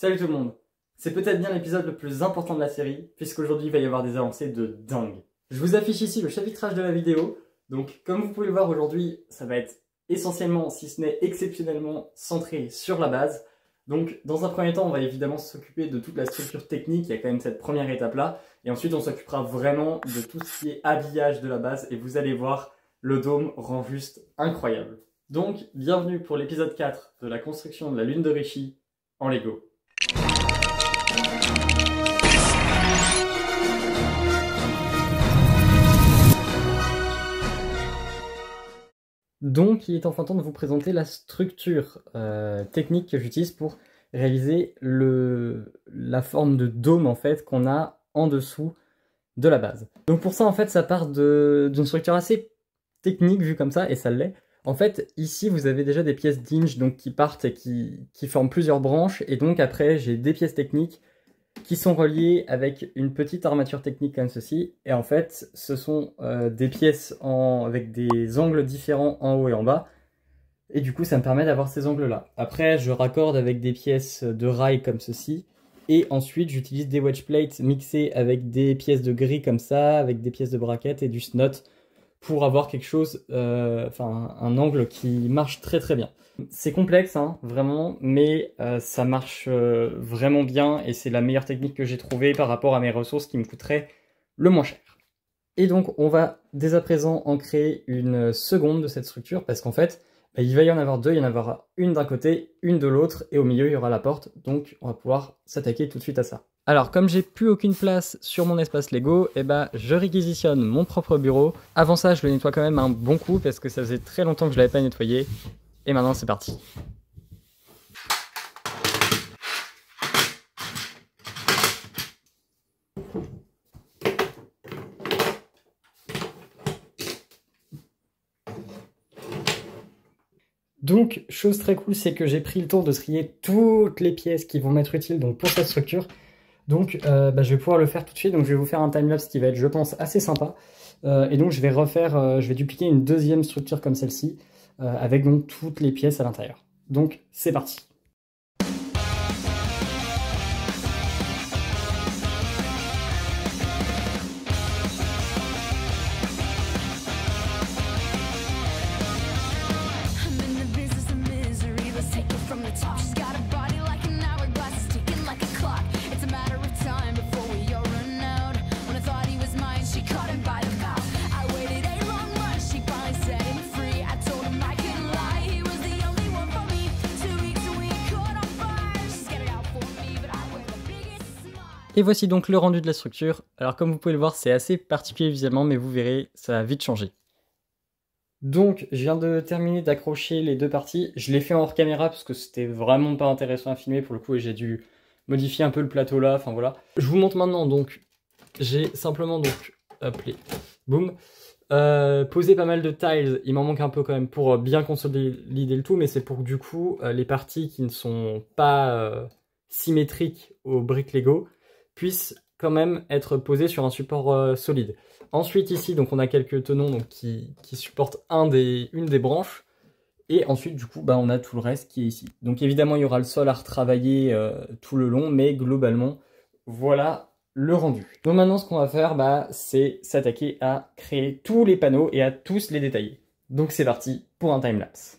Salut tout le monde. C'est peut-être bien l'épisode le plus important de la série, puisqu'aujourd'hui il va y avoir des avancées de dingue. Je vous affiche ici le chapitrage de la vidéo, donc comme vous pouvez le voir aujourd'hui, ça va être essentiellement, si ce n'est exceptionnellement, centré sur la base. Donc dans un premier temps, on va évidemment s'occuper de toute la structure technique, il y a quand même cette première étape-là, et ensuite on s'occupera vraiment de tout ce qui est habillage de la base, et vous allez voir, le dôme rend juste incroyable. Donc, bienvenue pour l'épisode 4 de la construction de la lune de Rishi en Lego. Donc, il est enfin temps de vous présenter la structure technique que j'utilise pour réaliser la forme de dôme en fait qu'on a en dessous de la base. Donc pour ça, en fait, ça part d'une structure assez technique vue comme ça, et ça l'est. En fait, ici, vous avez déjà des pièces d'Inch donc qui partent et qui forment plusieurs branches, et donc après, j'ai des pièces techniques qui sont reliées avec une petite armature technique comme ceci, et en fait, ce sont des pièces avec des angles différents en haut et en bas, et du coup, ça me permet d'avoir ces angles-là. Après, je raccorde avec des pièces de rail comme ceci, et ensuite, j'utilise des wedge plates mixées avec des pièces de gris comme ça, avec des pièces de braquettes et du snot, pour avoir quelque chose, un angle qui marche très très bien. C'est complexe, hein, vraiment, mais ça marche vraiment bien, et c'est la meilleure technique que j'ai trouvée par rapport à mes ressources qui me coûteraient le moins cher. Et donc, on va dès à présent en créer une seconde de cette structure, parce qu'en fait, il va y en avoir deux, il y en aura une d'un côté, une de l'autre, et au milieu il y aura la porte, donc on va pouvoir s'attaquer tout de suite à ça. Alors comme j'ai plus aucune place sur mon espace Lego, je réquisitionne mon propre bureau. Avant ça, je le nettoie quand même un bon coup, parce que ça faisait très longtemps que je l'avais pas nettoyé, et maintenant c'est parti. Donc, chose très cool, c'est que j'ai pris le temps de trier toutes les pièces qui vont m'être utiles donc, pour cette structure. Donc, je vais pouvoir le faire tout de suite. Donc, je vais vous faire un timelapse qui va être, je pense, assez sympa. Et donc, je vais dupliquer une deuxième structure comme celle-ci, avec donc toutes les pièces à l'intérieur. Donc, c'est parti. Et voici donc le rendu de la structure. Alors comme vous pouvez le voir, c'est assez particulier visuellement, mais vous verrez, ça va vite changer. Donc je viens de terminer d'accrocher les deux parties. Je l'ai fait en hors caméra parce que c'était vraiment pas intéressant à filmer pour le coup, et j'ai dû modifier un peu le plateau là, enfin voilà. Je vous montre maintenant, donc j'ai simplement donc, boum, posé pas mal de tiles. Il m'en manque un peu quand même pour bien consolider le tout, mais c'est pour que du coup les parties qui ne sont pas symétriques aux briques Lego puissent quand même être posées sur un support solide. Ensuite ici, donc on a quelques tenons donc, qui supportent une des branches, et ensuite du coup on a tout le reste qui est ici. Donc évidemment il y aura le sol à retravailler tout le long, mais globalement voilà le rendu. Donc maintenant ce qu'on va faire, c'est s'attaquer à créer tous les panneaux et à tous les détailler. Donc c'est parti pour un timelapse.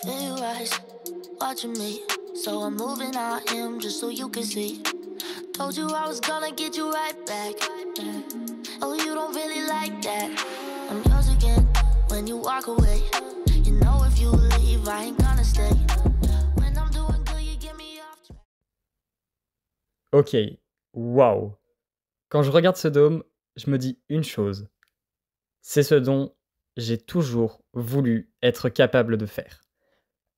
Your eyes watching me, so I'm moving on him just so you can see. Told you I was gonna get you right back. Oh, you don't really like that. I'm yours again when you walk away. You know if you leave, I ain't gonna stay. When I'm doing good, you get me off track. Ok, waouh. Quand je regarde ce dôme, je me dis une chose. C'est ce dont j'ai toujours voulu être capable de faire.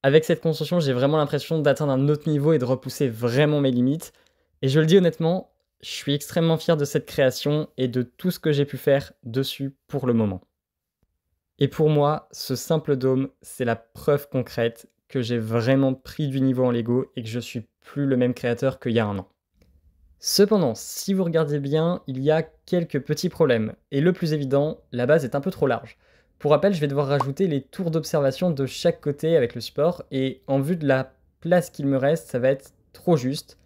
Avec cette construction, j'ai vraiment l'impression d'atteindre un autre niveau et de repousser vraiment mes limites. Et je le dis honnêtement, je suis extrêmement fier de cette création et de tout ce que j'ai pu faire dessus pour le moment. Et pour moi, ce simple dôme, c'est la preuve concrète que j'ai vraiment pris du niveau en Lego et que je suis plus le même créateur qu'il y a un an. Cependant, si vous regardez bien, il y a quelques petits problèmes. Et le plus évident, la base est un peu trop large. Pour rappel, je vais devoir rajouter les tours d'observation de chaque côté avec le support, et en vue de la place qu'il me reste, ça va être trop juste.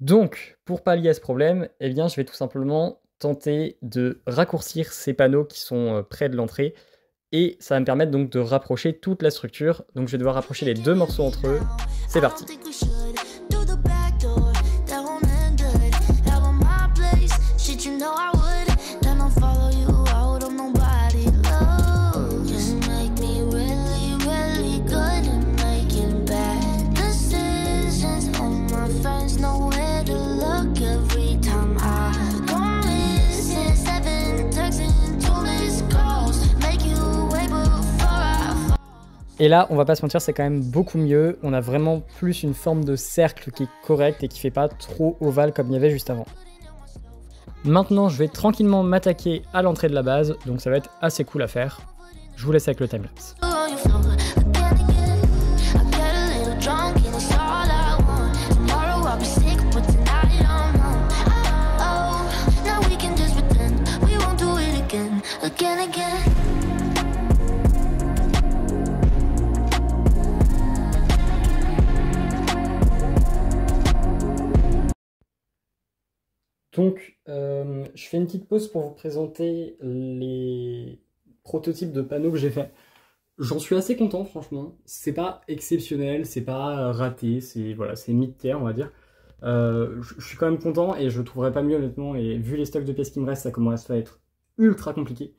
Donc, pour pallier à ce problème, eh bien, je vais tout simplement tenter de raccourcir ces panneaux qui sont près de l'entrée, et ça va me permettre donc de rapprocher toute la structure. Donc je vais devoir rapprocher les deux morceaux entre eux. C'est parti. Et là, on va pas se mentir, c'est quand même beaucoup mieux. On a vraiment plus une forme de cercle qui est correcte et qui fait pas trop ovale comme il y avait juste avant. Maintenant, je vais tranquillement m'attaquer à l'entrée de la base, donc ça va être assez cool à faire. Je vous laisse avec le timelapse. Donc, je fais une petite pause pour vous présenter les prototypes de panneaux que j'ai fait. J'en suis assez content, franchement. C'est pas exceptionnel, c'est pas raté, c'est voilà, c'est mid-tier, on va dire. Je suis quand même content et je trouverais pas mieux, honnêtement. Et vu les stocks de pièces qui me restent, ça commence à être ultra compliqué.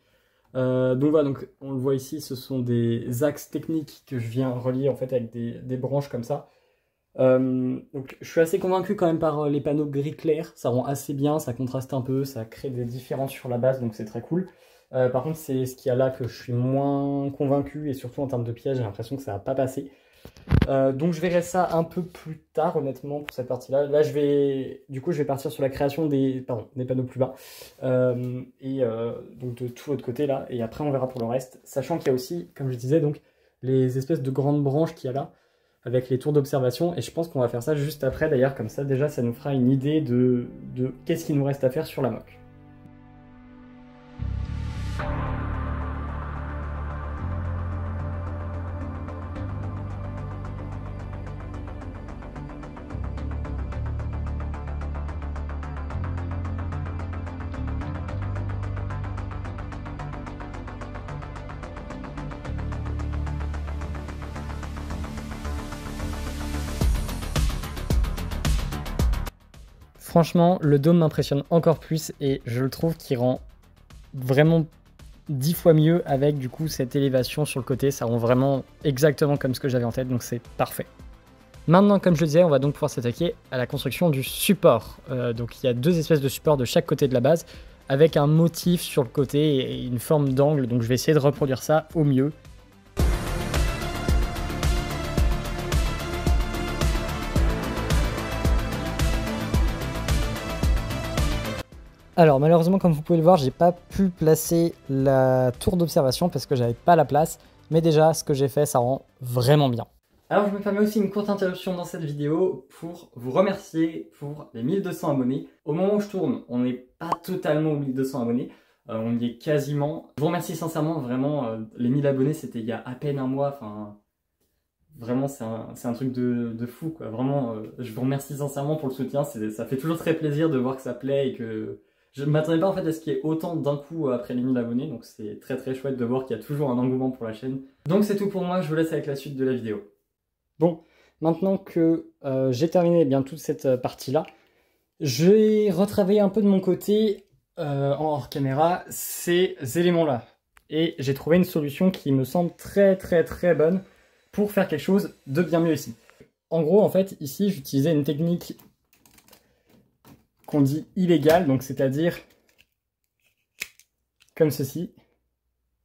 Donc voilà, donc on le voit ici, ce sont des axes techniques que je viens relier en fait avec des branches comme ça. Donc je suis assez convaincu quand même par les panneaux gris clair, ça rend assez bien, ça contraste un peu, ça crée des différences sur la base, donc c'est très cool. Par contre c'est ce qu'il y a là que je suis moins convaincu, et surtout en termes de piège, j'ai l'impression que ça va pas passer. Donc je verrai ça un peu plus tard honnêtement pour cette partie là. Là je vais partir sur la création des panneaux plus bas, donc de tout l'autre côté là, et après on verra pour le reste, sachant qu'il y a aussi, comme je disais, donc les espèces de grandes branches qu'il y a là avec les tours d'observation, et je pense qu'on va faire ça juste après d'ailleurs, comme ça déjà ça nous fera une idée de qu'est-ce qu'il nous reste à faire sur la moque. Franchement, le dôme m'impressionne encore plus et je le trouve qu'il rend vraiment 10 fois mieux avec du coup cette élévation sur le côté. Ça rend vraiment exactement comme ce que j'avais en tête, donc c'est parfait. Maintenant, comme je le disais, on va donc pouvoir s'attaquer à la construction du support. Donc il y a deux espèces de supports de chaque côté de la base avec un motif sur le côté et une forme d'angle. Donc je vais essayer de reproduire ça au mieux. Alors malheureusement, comme vous pouvez le voir, j'ai pas pu placer la tour d'observation parce que j'avais pas la place, mais déjà ce que j'ai fait, ça rend vraiment bien. Alors je me permets aussi une courte interruption dans cette vidéo pour vous remercier pour les 1200 abonnés. Au moment où je tourne, on n'est pas totalement aux 1200 abonnés, on y est quasiment. Je vous remercie sincèrement, vraiment, les 1000 abonnés c'était il y a à peine un mois, enfin vraiment c'est un truc de fou quoi. Vraiment, je vous remercie sincèrement pour le soutien, ça fait toujours très plaisir de voir que ça plaît et que... Je ne m'attendais pas en fait à ce qu'il y ait autant d'un coup après les 1000 abonnés, donc c'est très très chouette de voir qu'il y a toujours un engouement pour la chaîne. Donc c'est tout pour moi, je vous laisse avec la suite de la vidéo. Bon, maintenant que j'ai terminé bien toute cette partie-là, je vais retravailler un peu de mon côté, en hors caméra, ces éléments-là. Et j'ai trouvé une solution qui me semble très très très bonne pour faire quelque chose de bien mieux ici. En gros, en fait, ici j'utilisais une technique qu'on dit illégal, donc c'est-à-dire comme ceci,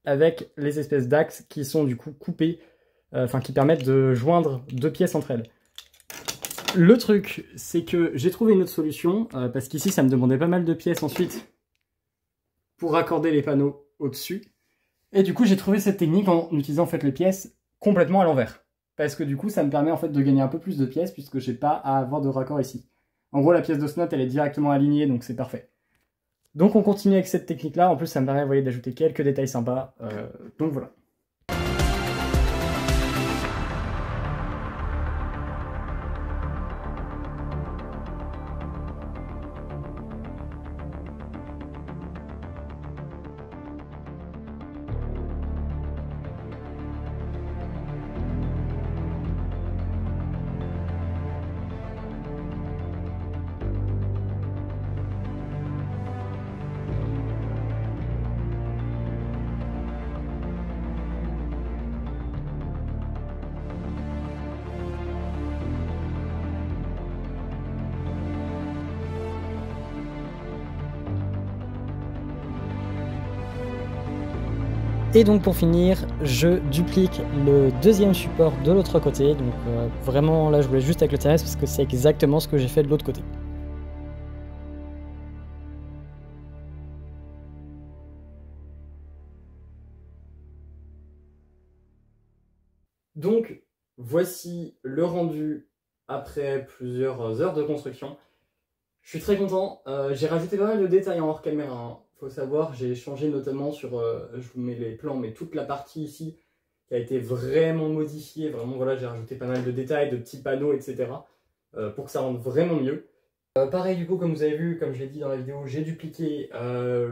avec les espèces d'axes qui sont du coup coupés, enfin qui permettent de joindre deux pièces entre elles. Le truc, c'est que j'ai trouvé une autre solution, parce qu'ici ça me demandait pas mal de pièces ensuite pour raccorder les panneaux au-dessus. Et du coup, j'ai trouvé cette technique en utilisant en fait les pièces complètement à l'envers. Parce que du coup, ça me permet en fait de gagner un peu plus de pièces puisque j'ai pas à avoir de raccord ici. En gros, la pièce de Snot, elle est directement alignée, donc c'est parfait. Donc on continue avec cette technique-là. En plus, ça me permet, vous voyez, d'ajouter quelques détails sympas. Donc voilà. Et donc pour finir, je duplique le deuxième support de l'autre côté. Donc vraiment là je voulais juste avec le TRS parce que c'est exactement ce que j'ai fait de l'autre côté. Donc voici le rendu après plusieurs heures de construction. Je suis très content, j'ai rajouté pas mal de détails en hors caméra, hein. Faut savoir, j'ai changé notamment sur, je vous mets les plans, mais toute la partie ici qui a été vraiment modifiée, vraiment voilà, j'ai rajouté pas mal de détails, de petits panneaux, etc. Pour que ça rende vraiment mieux. Pareil du coup, comme vous avez vu, comme je l'ai dit dans la vidéo, j'ai dupliqué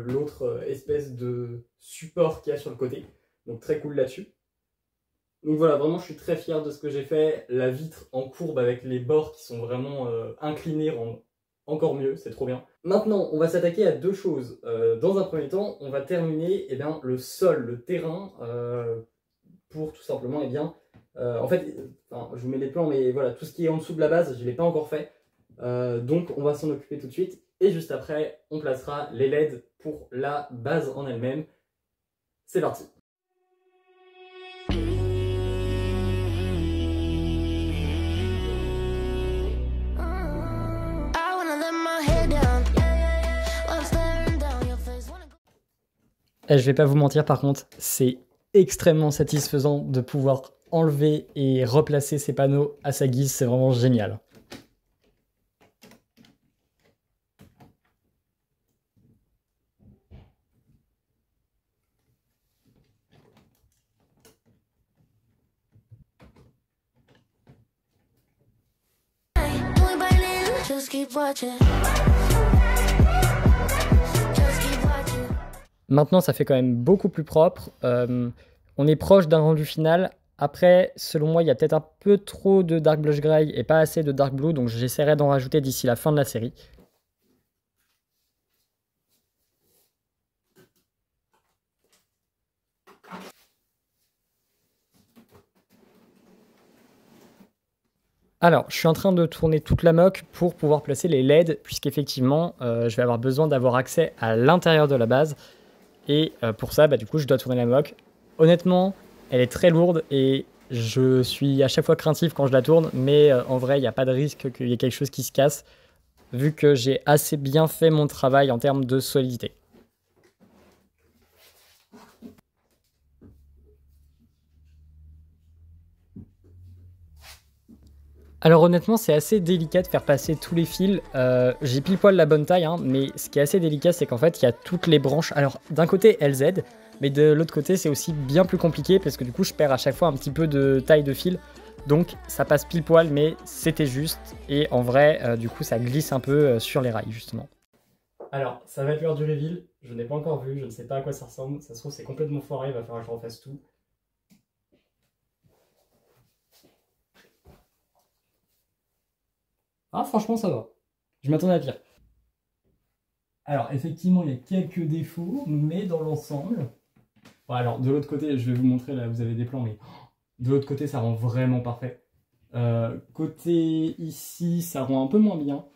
l'autre espèce de support qu'il y a sur le côté, donc très cool là-dessus. Donc voilà, vraiment je suis très fier de ce que j'ai fait. La vitre en courbe avec les bords qui sont vraiment inclinés rend encore mieux, c'est trop bien. Maintenant, on va s'attaquer à deux choses. Dans un premier temps, on va terminer le sol, le terrain, pour tout simplement, en fait, je vous mets les plans, mais voilà, tout ce qui est en dessous de la base, je ne l'ai pas encore fait. Donc on va s'en occuper tout de suite. Et juste après, on placera les LED pour la base en elle-même. C'est parti. Je vais pas vous mentir par contre, c'est extrêmement satisfaisant de pouvoir enlever et replacer ces panneaux à sa guise, c'est vraiment génial. Maintenant, ça fait quand même beaucoup plus propre. On est proche d'un rendu final. Après, selon moi, il y a peut-être un peu trop de Dark Blush Gray et pas assez de Dark Blue, donc j'essaierai d'en rajouter d'ici la fin de la série. Alors, je suis en train de tourner toute la mock pour pouvoir placer les LED, puisqu'effectivement, je vais avoir besoin d'avoir accès à l'intérieur de la base. Et pour ça, du coup, je dois tourner la mock. Honnêtement, elle est très lourde et je suis à chaque fois craintif quand je la tourne, mais en vrai, il n'y a pas de risque qu'il y ait quelque chose qui se casse, vu que j'ai assez bien fait mon travail en termes de solidité. Alors honnêtement, c'est assez délicat de faire passer tous les fils. J'ai pile poil la bonne taille, hein, mais ce qui est assez délicat, c'est qu'en fait, il y a toutes les branches. Alors d'un côté, elles aident, mais de l'autre côté, c'est aussi bien plus compliqué parce que du coup, je perds à chaque fois un petit peu de taille de fil. Donc ça passe pile poil, mais c'était juste. Et en vrai, du coup, ça glisse un peu sur les rails, justement. Alors, ça va être l'heure du reveal. Je n'ai pas encore vu, je ne sais pas à quoi ça ressemble. Ça se trouve, c'est complètement foiré, il va falloir que je refasse tout. Ah, franchement, ça va. Je m'attendais à pire. Alors, effectivement, il y a quelques défauts, mais dans l'ensemble... Bon, alors, de l'autre côté, je vais vous montrer, là, vous avez des plans, mais de l'autre côté, ça rend vraiment parfait. Côté ici, ça rend un peu moins bien.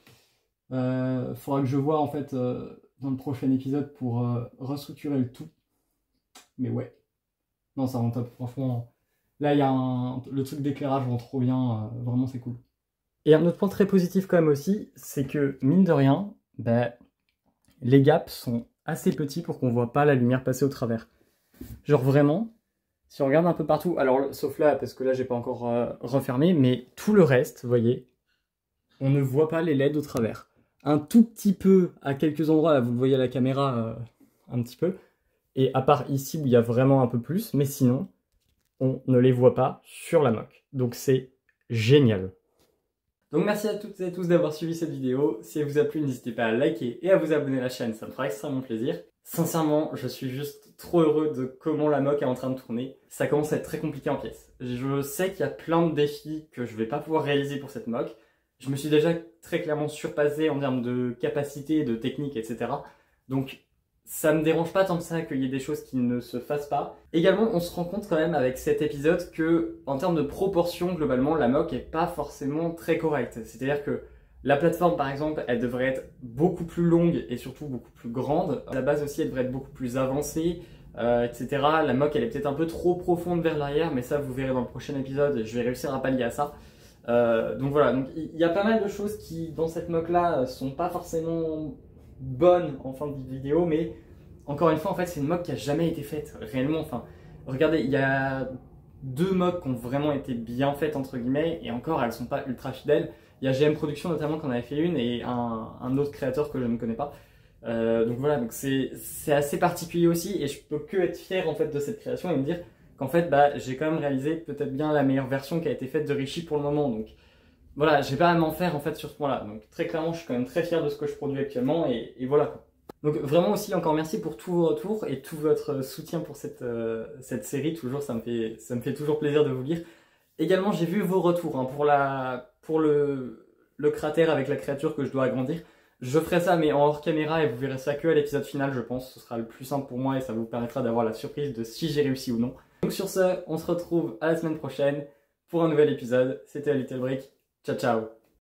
Faudra que je vois, en fait, dans le prochain épisode pour restructurer le tout. Mais ouais. Non, ça rend top, franchement. Là, il y a le truc d'éclairage rend trop bien, vraiment, c'est cool. Et un autre point très positif quand même aussi, c'est que mine de rien, les gaps sont assez petits pour qu'on ne voit pas la lumière passer au travers. Genre vraiment, si on regarde un peu partout, alors sauf là, parce que là j'ai pas encore refermé, mais tout le reste, vous voyez, on ne voit pas les LED au travers. Un tout petit peu à quelques endroits, là vous le voyez à la caméra un petit peu, et à part ici où il y a vraiment un peu plus, mais sinon, on ne les voit pas sur la moque. Donc c'est génial. Donc merci à toutes et à tous d'avoir suivi cette vidéo. Si elle vous a plu, n'hésitez pas à liker et à vous abonner à la chaîne, ça me fera extrêmement plaisir. Sincèrement, je suis juste trop heureux de comment la moque est en train de tourner. Ça commence à être très compliqué en pièces. Je sais qu'il y a plein de défis que je vais pas pouvoir réaliser pour cette moque. Je me suis déjà très clairement surpassé en termes de capacité, de technique, etc. Donc ça me dérange pas tant que ça qu'il y ait des choses qui ne se fassent pas. Également, on se rend compte quand même avec cet épisode que, en termes de proportion, globalement, la moque est pas forcément très correcte. C'est-à-dire que la plateforme, par exemple, elle devrait être beaucoup plus longue et surtout beaucoup plus grande. La base aussi, elle devrait être beaucoup plus avancée, etc. La moque, elle est peut-être un peu trop profonde vers l'arrière, mais ça, vous verrez dans le prochain épisode, je vais réussir à pallier à ça. Donc voilà, donc il y a pas mal de choses qui, dans cette moque-là, sont pas forcément bonne en fin de vidéo, mais encore une fois en fait c'est une moque qui a jamais été faite réellement. Enfin regardez, il y a 2 moques qui ont vraiment été bien faites entre guillemets, et encore elles sont pas ultra fidèles. Il y a GM Production notamment qui en avait fait une, et un autre créateur que je ne connais pas. Donc voilà, donc c'est assez particulier aussi, et je peux que être fier en fait de cette création et me dire qu'en fait bah, j'ai quand même réalisé peut-être bien la meilleure version qui a été faite de Richie pour le moment. Donc voilà, j'ai pas à m'en faire en fait sur ce point-là. Donc très clairement, je suis quand même très fier de ce que je produis actuellement, et voilà quoi. Donc vraiment aussi encore merci pour tous vos retours et tout votre soutien pour cette série. Toujours, ça me fait toujours plaisir de vous lire. Également, j'ai vu vos retours hein, pour le cratère avec la créature que je dois agrandir. Je ferai ça mais en hors caméra, et vous verrez ça que à l'épisode final, je pense. Ce sera le plus simple pour moi et ça vous permettra d'avoir la surprise de si j'ai réussi ou non. Donc sur ce, on se retrouve à la semaine prochaine pour un nouvel épisode. C'était Little Brick. Ciao ciao.